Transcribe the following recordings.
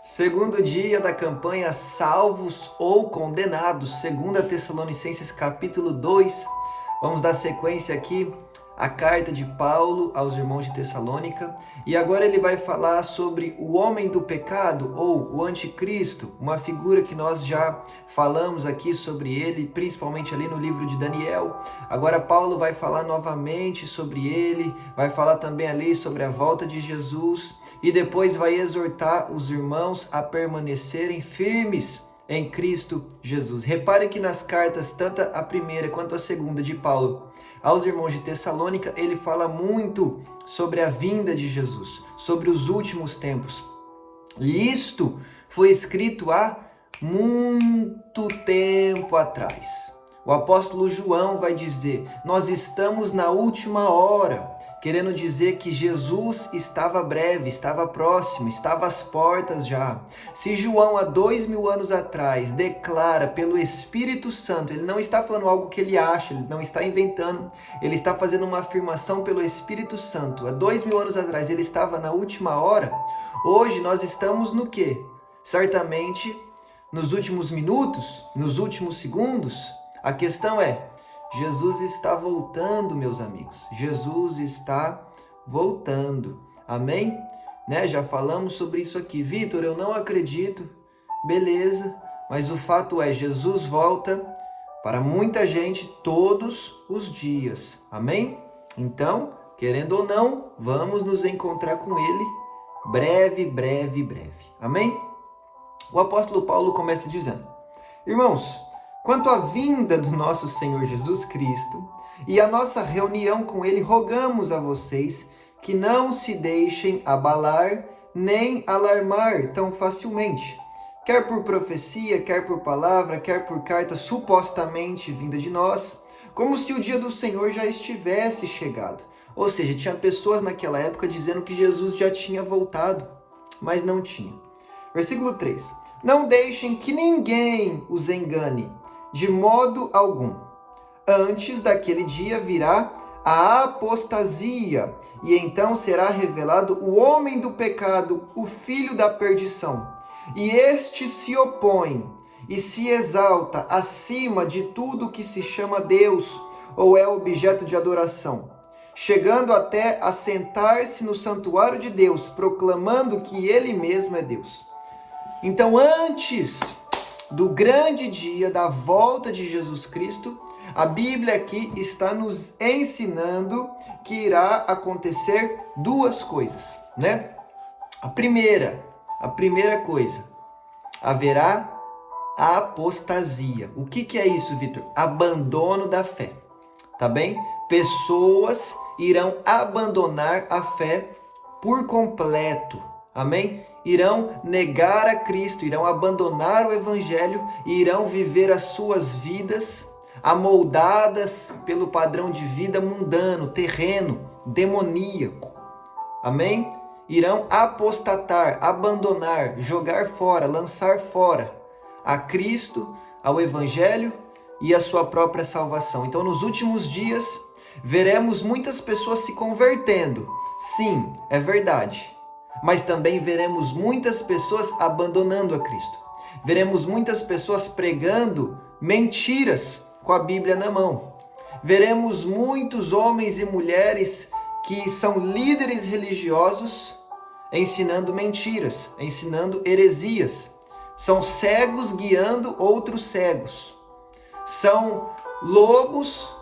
Segundo dia da campanha Salvos ou Condenados, 2 Tessalonicenses capítulo 2. Vamos dar sequência aqui à carta de Paulo aos irmãos de Tessalônica. E agora ele vai falar sobre o homem do pecado ou o anticristo, uma figura que nós já falamos aqui sobre ele, principalmente ali no livro de Daniel. Agora Paulo vai falar novamente sobre ele, vai falar também ali sobre a volta de Jesus. E depois vai exortar os irmãos a permanecerem firmes em Cristo Jesus. Repare que nas cartas, tanto a primeira quanto a segunda de Paulo aos irmãos de Tessalônica, ele fala muito sobre a vinda de Jesus, sobre os últimos tempos. E isto foi escrito há muito tempo atrás. O apóstolo João vai dizer: nós estamos na última hora. Querendo dizer que Jesus estava breve, estava próximo, estava às portas já. Se João, há 2000 anos atrás, declara pelo Espírito Santo, ele não está falando algo que ele acha, ele não está inventando, ele está fazendo uma afirmação pelo Espírito Santo. Há 2000 anos atrás ele estava na última hora. Hoje nós estamos no quê? Certamente nos últimos minutos, nos últimos segundos. A questão é: Jesus está voltando, meus amigos. Jesus está voltando. Amém? Já falamos sobre isso aqui. Vitor, eu não acredito. Beleza. Mas o fato é, Jesus volta para muita gente todos os dias. Amém? Então, querendo ou não, vamos nos encontrar com Ele breve. Amém? O apóstolo Paulo começa dizendo: irmãos, quanto à vinda do nosso Senhor Jesus Cristo e a nossa reunião com Ele, rogamos a vocês que não se deixem abalar nem alarmar tão facilmente, quer por profecia, quer por palavra, quer por carta supostamente vinda de nós, como se o dia do Senhor já estivesse chegado. Ou seja, tinha pessoas naquela época dizendo que Jesus já tinha voltado, mas não tinha. Versículo 3. Não deixem que ninguém os engane, de modo algum. Antes daquele dia virá a apostasia, e então será revelado o homem do pecado, o filho da perdição. E este se opõe e se exalta acima de tudo que se chama Deus ou é objeto de adoração, chegando até a sentar-se no santuário de Deus, proclamando que ele mesmo é Deus. Então, antes do grande dia da volta de Jesus Cristo, a Bíblia aqui está nos ensinando que irá acontecer duas coisas, A primeira coisa, haverá a apostasia. O que é isso, Vitor? Abandono da fé, tá bem? Pessoas irão abandonar a fé por completo, amém? Irão negar a Cristo, irão abandonar o Evangelho e irão viver as suas vidas amoldadas pelo padrão de vida mundano, terreno, demoníaco. Amém? Irão apostatar, abandonar, jogar fora, lançar fora a Cristo, ao Evangelho e a sua própria salvação. Então, nos últimos dias, veremos muitas pessoas se convertendo. Sim, é verdade. Mas também veremos muitas pessoas abandonando a Cristo. Veremos muitas pessoas pregando mentiras com a Bíblia na mão. Veremos muitos homens e mulheres que são líderes religiosos ensinando mentiras, ensinando heresias. São cegos guiando outros cegos. São lobos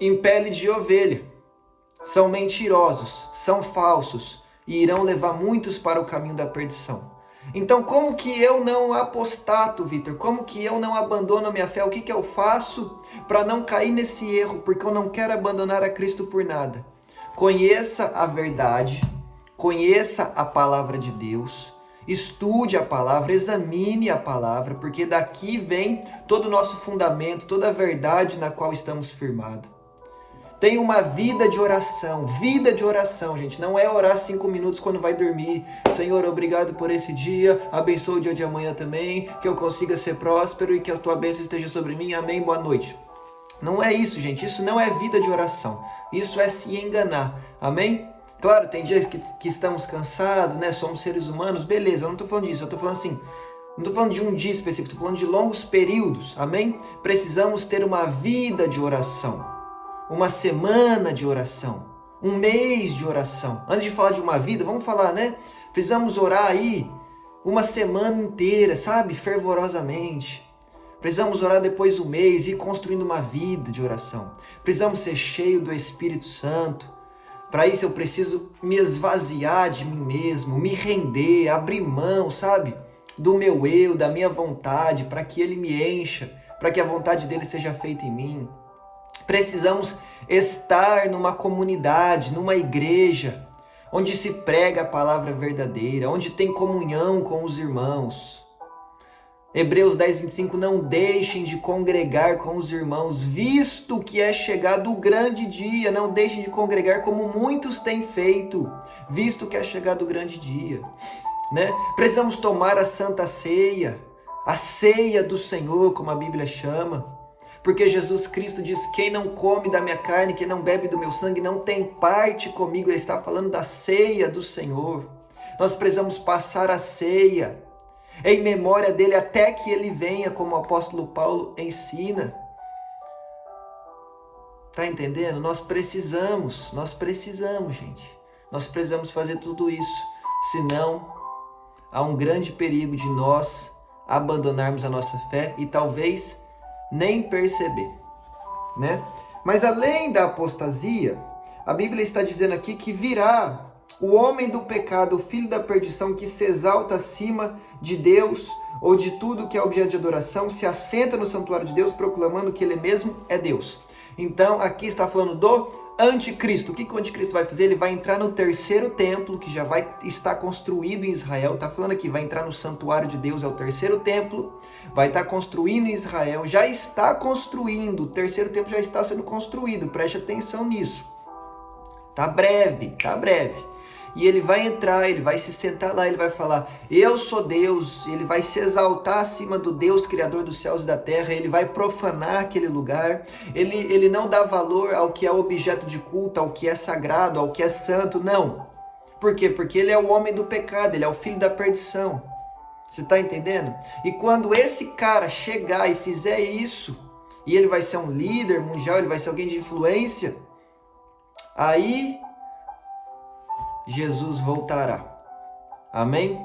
em pele de ovelha. São mentirosos, são falsos. E irão levar muitos para o caminho da perdição. Então, como que eu não apostato, Vitor? Como que eu não abandono a minha fé? O que eu faço para não cair nesse erro? Porque eu não quero abandonar a Cristo por nada. Conheça a verdade, conheça a palavra de Deus, estude a palavra, examine a palavra, porque daqui vem todo o nosso fundamento, toda a verdade na qual estamos firmados. Tenha uma vida de oração, gente. Não é orar 5 minutos quando vai dormir. Senhor, obrigado por esse dia, abençoa o dia de amanhã também, que eu consiga ser próspero e que a tua bênção esteja sobre mim. Amém, boa noite. Não é isso, gente. Isso não é vida de oração. Isso é se enganar. Amém? Claro, tem dias que estamos cansados, né? Somos seres humanos, beleza, eu não estou falando disso, eu estou falando assim, não estou falando de um dia específico, estou falando de longos períodos, amém? Precisamos ter uma vida de oração, uma semana de oração, um mês de oração. Antes de falar de uma vida, vamos falar, né? Precisamos orar aí uma semana inteira, sabe? Fervorosamente. Precisamos orar depois do mês e ir construindo uma vida de oração. Precisamos ser cheios do Espírito Santo. Para isso eu preciso me esvaziar de mim mesmo, me render, abrir mão, sabe? Do meu eu, da minha vontade, para que Ele me encha, para que a vontade dEle seja feita em mim. Precisamos estar numa comunidade, numa igreja, onde se prega a palavra verdadeira, onde tem comunhão com os irmãos. Hebreus 10, 25, não deixem de congregar com os irmãos, visto que é chegado o grande dia. Não deixem de congregar como muitos têm feito, visto que é chegado o grande dia. Né? Precisamos tomar a Santa Ceia, a ceia do Senhor, como a Bíblia chama. Porque Jesus Cristo diz, quem não come da minha carne, quem não bebe do meu sangue, não tem parte comigo. Ele está falando da ceia do Senhor. Nós precisamos passar a ceia em memória dele até que ele venha, como o apóstolo Paulo ensina. Tá entendendo? Nós precisamos, gente. Nós precisamos fazer tudo isso, senão há um grande perigo de nós abandonarmos a nossa fé e talvez nem perceber, né? Mas além da apostasia, a Bíblia está dizendo aqui que virá o homem do pecado, o filho da perdição, que se exalta acima de Deus ou de tudo que é objeto de adoração, se assenta no santuário de Deus, proclamando que ele mesmo é Deus. Então, aqui está falando do anticristo. O que o anticristo vai fazer? Ele vai entrar no terceiro templo, que já vai estar construído em Israel. Está falando aqui, vai entrar no santuário de Deus, é o terceiro templo. Vai estar construindo em Israel, já está construindo. O terceiro templo já está sendo construído, preste atenção nisso. Tá breve. E ele vai entrar, ele vai se sentar lá, ele vai falar, eu sou Deus. Ele vai se exaltar acima do Deus, Criador dos céus e da terra. Ele vai profanar aquele lugar. Ele não dá valor ao que é objeto de culto, ao que é sagrado, ao que é santo, não. Por quê? Porque ele é o homem do pecado, ele é o filho da perdição. Você está entendendo? E quando esse cara chegar e fizer isso, e ele vai ser um líder mundial, ele vai ser alguém de influência, aí Jesus voltará. Amém?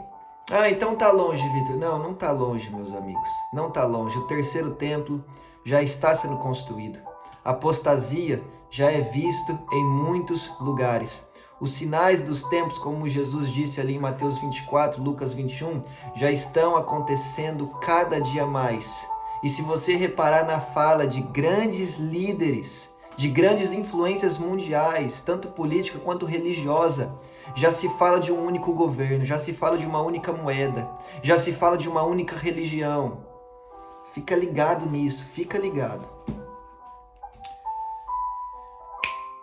Ah, então tá longe, Vitor. Não tá longe, meus amigos. Não tá longe. O terceiro templo já está sendo construído. A apostasia já é visto em muitos lugares. Os sinais dos tempos, como Jesus disse ali em Mateus 24, Lucas 21, já estão acontecendo cada dia mais. E se você reparar na fala de grandes líderes, de grandes influências mundiais, tanto política quanto religiosa, já se fala de um único governo, já se fala de uma única moeda, já se fala de uma única religião. Fica ligado nisso, fica ligado.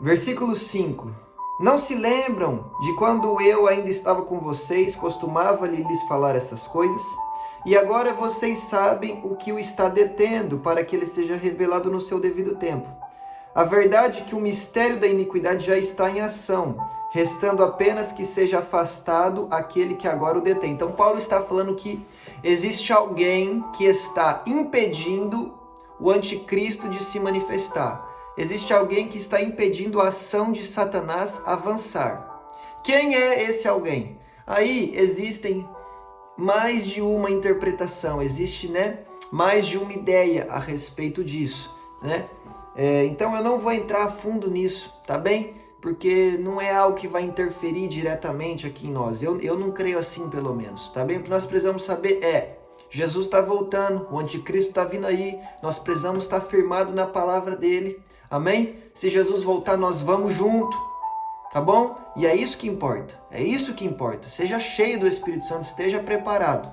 Versículo 5. Não se lembram de quando eu ainda estava com vocês, costumava lhes falar essas coisas? E agora vocês sabem o que o está detendo, para que ele seja revelado no seu devido tempo. A verdade é que o mistério da iniquidade já está em ação, restando apenas que seja afastado aquele que agora o detém. Então Paulo está falando que existe alguém que está impedindo o anticristo de se manifestar. Existe alguém que está impedindo a ação de Satanás avançar. Quem é esse alguém? Aí existem mais de uma interpretação, existe, mais de uma ideia a respeito disso, então eu não vou entrar a fundo nisso, tá bem? Porque não é algo que vai interferir diretamente aqui em nós. Eu não creio assim, pelo menos, tá bem? O que nós precisamos saber é, Jesus está voltando, o anticristo está vindo aí, nós precisamos estar firmados na palavra dele, amém? Se Jesus voltar, nós vamos junto, tá bom? E é isso que importa, seja cheio do Espírito Santo, esteja preparado.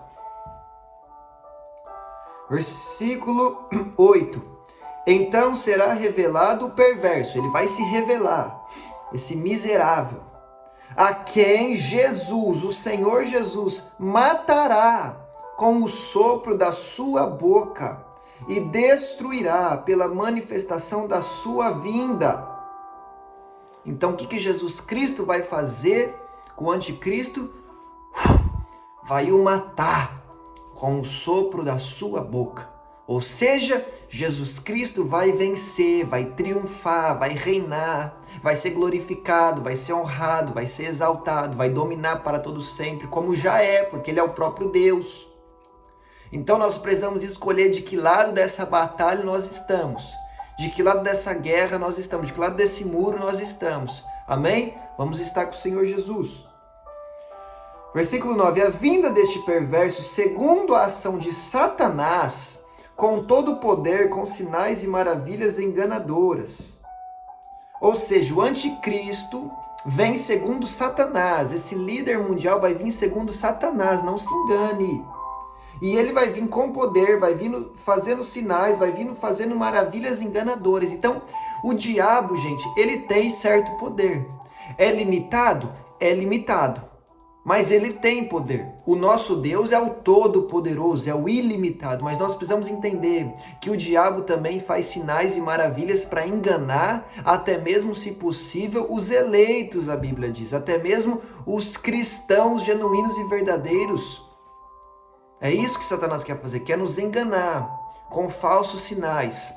Versículo 8. Então será revelado o perverso, ele vai se revelar, esse miserável, a quem Jesus, o Senhor Jesus, matará com o sopro da sua boca e destruirá pela manifestação da sua vinda. Então o que Jesus Cristo vai fazer com o anticristo? Vai o matar com o sopro da sua boca. Ou seja, Jesus Cristo vai vencer, vai triunfar, vai reinar, vai ser glorificado, vai ser honrado, vai ser exaltado, vai dominar para todo sempre, como já é, porque ele é o próprio Deus. Então nós precisamos escolher de que lado dessa batalha nós estamos, de que lado dessa guerra nós estamos, de que lado desse muro nós estamos. Amém? Vamos estar com o Senhor Jesus. Versículo 9. A vinda deste perverso, segundo a ação de Satanás, com todo o poder, com sinais e maravilhas enganadoras. Ou seja, o anticristo vem segundo Satanás. Esse líder mundial vai vir segundo Satanás, não se engane. E ele vai vir com poder, vai vindo fazendo sinais, vai vindo fazendo maravilhas enganadoras. Então, o diabo, gente, ele tem certo poder. É limitado? É limitado. Mas ele tem poder. O nosso Deus é o todo-poderoso, é o ilimitado. Mas nós precisamos entender que o diabo também faz sinais e maravilhas para enganar, até mesmo, se possível, os eleitos, a Bíblia diz. Até mesmo os cristãos genuínos e verdadeiros. É isso que Satanás quer fazer, quer nos enganar com falsos sinais.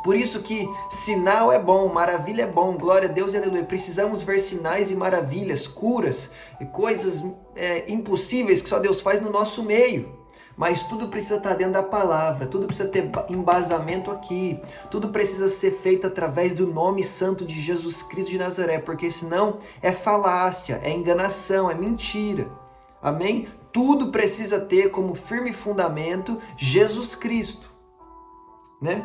Por isso que sinal é bom, maravilha é bom, glória a Deus e aleluia. Precisamos ver sinais e maravilhas, curas, coisas impossíveis que só Deus faz no nosso meio. Mas tudo precisa estar dentro da palavra, tudo precisa ter embasamento aqui. Tudo precisa ser feito através do nome santo de Jesus Cristo de Nazaré, porque senão é falácia, é enganação, é mentira. Amém? Tudo precisa ter como firme fundamento Jesus Cristo, né?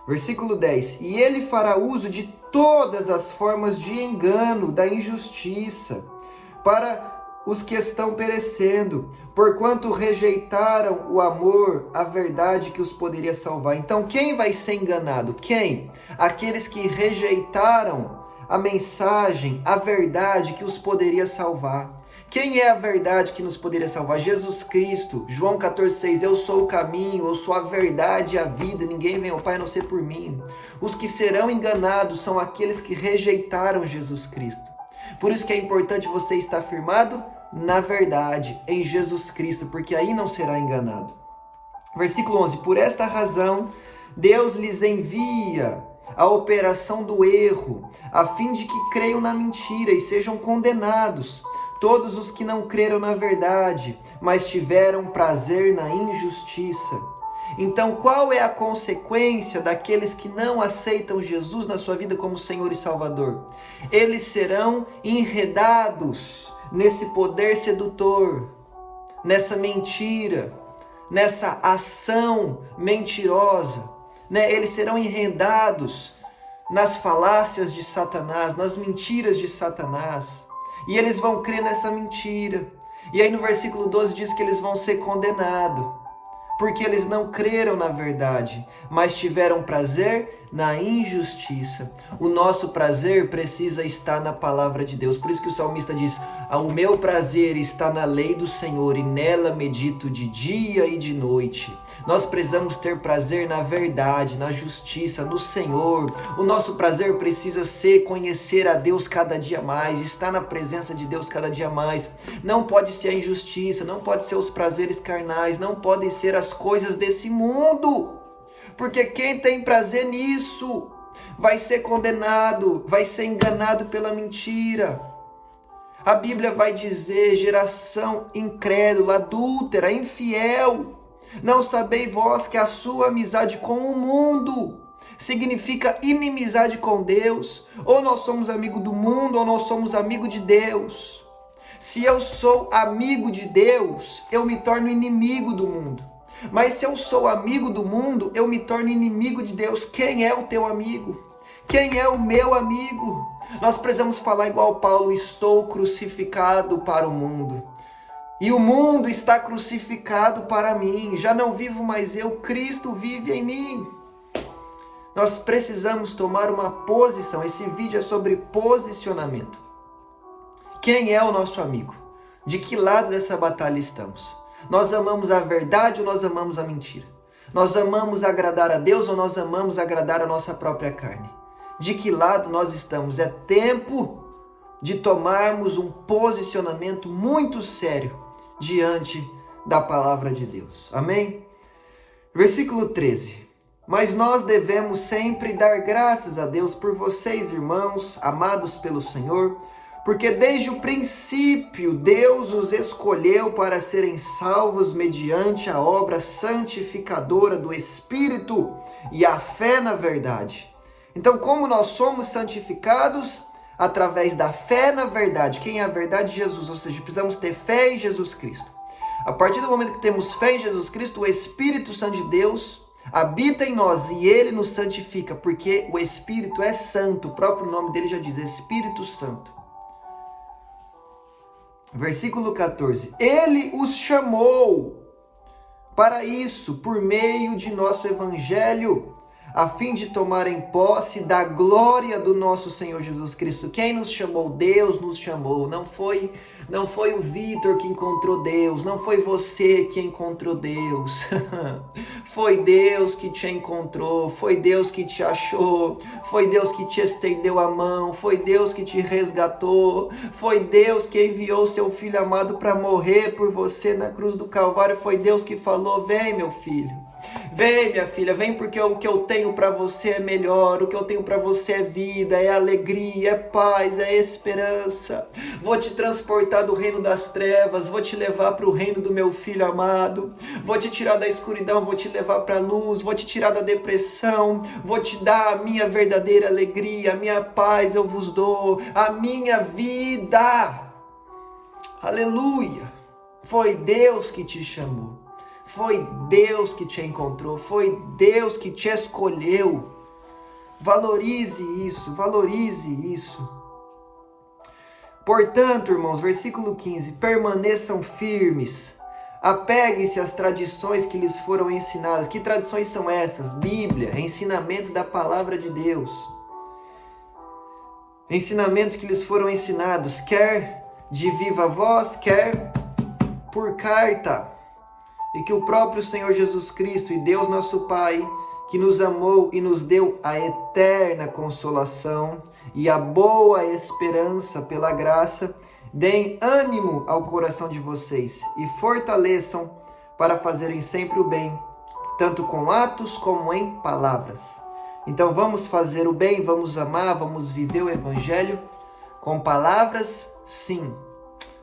Versículo 10. E ele fará uso de todas as formas de engano, da injustiça, para os que estão perecendo, porquanto rejeitaram o amor, a verdade que os poderia salvar. Então, quem vai ser enganado? Quem? Aqueles que rejeitaram a mensagem, a verdade que os poderia salvar. Quem é a verdade que nos poderia salvar? Jesus Cristo. João 14,6. Eu sou o caminho, eu sou a verdade e a vida. Ninguém vem ao Pai a não ser por mim. Os que serão enganados são aqueles que rejeitaram Jesus Cristo. Por isso que é importante você estar firmado na verdade, em Jesus Cristo, porque aí não será enganado. Versículo 11. Por esta razão, Deus lhes envia a operação do erro, a fim de que creiam na mentira e sejam condenados todos os que não creram na verdade, mas tiveram prazer na injustiça. Então, qual é a consequência daqueles que não aceitam Jesus na sua vida como Senhor e Salvador? Eles serão enredados nesse poder sedutor, nessa mentira, nessa ação mentirosa, né? Eles serão enredados nas falácias de Satanás, nas mentiras de Satanás. E eles vão crer nessa mentira. E aí no versículo 12 diz que eles vão ser condenados, porque eles não creram na verdade, mas tiveram prazer na injustiça. O nosso prazer precisa estar na palavra de Deus. Por isso que o salmista diz: o meu prazer está na lei do Senhor e nela medito de dia e de noite. Nós precisamos ter prazer na verdade, na justiça, no Senhor. O nosso prazer precisa ser conhecer a Deus cada dia mais, estar na presença de Deus cada dia mais. Não pode ser a injustiça, não pode ser os prazeres carnais, não podem ser as coisas desse mundo. Porque quem tem prazer nisso vai ser condenado, vai ser enganado pela mentira. A Bíblia vai dizer: geração incrédula, adúltera, infiel. Não sabeis vós que a sua amizade com o mundo significa inimizade com Deus? Ou nós somos amigo do mundo, ou nós somos amigo de Deus. Se eu sou amigo de Deus, eu me torno inimigo do mundo. Mas se eu sou amigo do mundo, eu me torno inimigo de Deus. Quem é o teu amigo? Quem é o meu amigo? Nós precisamos falar igual Paulo: estou crucificado para o mundo. E o mundo está crucificado para mim. Já não vivo mais eu, Cristo vive em mim. Nós precisamos tomar uma posição. Esse vídeo é sobre posicionamento. Quem é o nosso amigo? De que lado dessa batalha estamos? Nós amamos a verdade ou nós amamos a mentira? Nós amamos agradar a Deus ou nós amamos agradar a nossa própria carne? de que lado nós estamos. É tempo de tomarmos um posicionamento muito sério diante da palavra de Deus. Amém? Versículo 13. Mas nós devemos sempre dar graças a Deus por vocês, irmãos, amados pelo Senhor, porque desde o princípio Deus os escolheu para serem salvos mediante a obra santificadora do Espírito e a fé na verdade. Então, como nós somos santificados? Através da fé na verdade. Quem é a verdade? Jesus. Ou seja, precisamos ter fé em Jesus Cristo. A partir do momento que temos fé em Jesus Cristo, o Espírito Santo de Deus habita em nós e Ele nos santifica, porque o Espírito é santo. O próprio nome dele já diz, Espírito Santo. Versículo 14. Ele os chamou para isso, por meio de nosso Evangelho, a fim de tomarem posse da glória do nosso Senhor Jesus Cristo. Quem nos chamou? Deus nos chamou. Não foi o Vitor que encontrou Deus, não foi você que encontrou Deus. Foi Deus que te encontrou, foi Deus que te achou, foi Deus que te estendeu a mão, foi Deus que te resgatou, foi Deus que enviou seu Filho amado para morrer por você na cruz do Calvário, foi Deus que falou: vem, meu filho. Vem, minha filha, vem, porque o que eu tenho para você é melhor, o que eu tenho para você é vida, é alegria, é paz, é esperança. Vou te transportar do reino das trevas, vou te levar para o reino do meu Filho amado, vou te tirar da escuridão, vou te levar para a luz, vou te tirar da depressão, vou te dar a minha verdadeira alegria, a minha paz eu vos dou, a minha vida. Aleluia! Foi Deus que te chamou. Foi Deus que te encontrou, foi Deus que te escolheu. Valorize isso, valorize isso. Portanto, irmãos, versículo 15, permaneçam firmes, apeguem-se às tradições que lhes foram ensinadas. Que tradições são essas? Bíblia, ensinamento da palavra de Deus. Ensinamentos que lhes foram ensinados, quer de viva voz, quer por carta. E que o próprio Senhor Jesus Cristo e Deus nosso Pai, que nos amou e nos deu a eterna consolação e a boa esperança pela graça, deem ânimo ao coração de vocês e fortaleçam para fazerem sempre o bem, tanto com atos como em palavras. Então vamos fazer o bem, vamos amar, vamos viver o Evangelho com palavras, sim,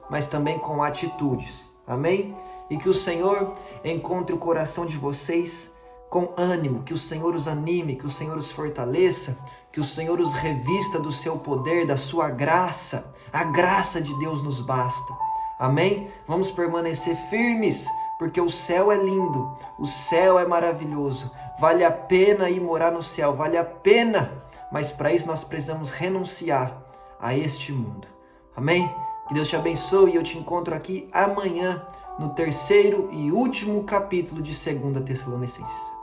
mas também com atitudes. Amém? E que o Senhor encontre o coração de vocês com ânimo, que o Senhor os anime, que o Senhor os fortaleça, que o Senhor os revista do seu poder, da sua graça. A graça de Deus nos basta. Amém? Vamos permanecer firmes, porque o céu é lindo, o céu é maravilhoso. Vale a pena ir morar no céu, vale a pena, mas para isso nós precisamos renunciar a este mundo. Amém? Que Deus te abençoe e eu te encontro aqui amanhã no terceiro e último capítulo de 2 Tessalonicenses.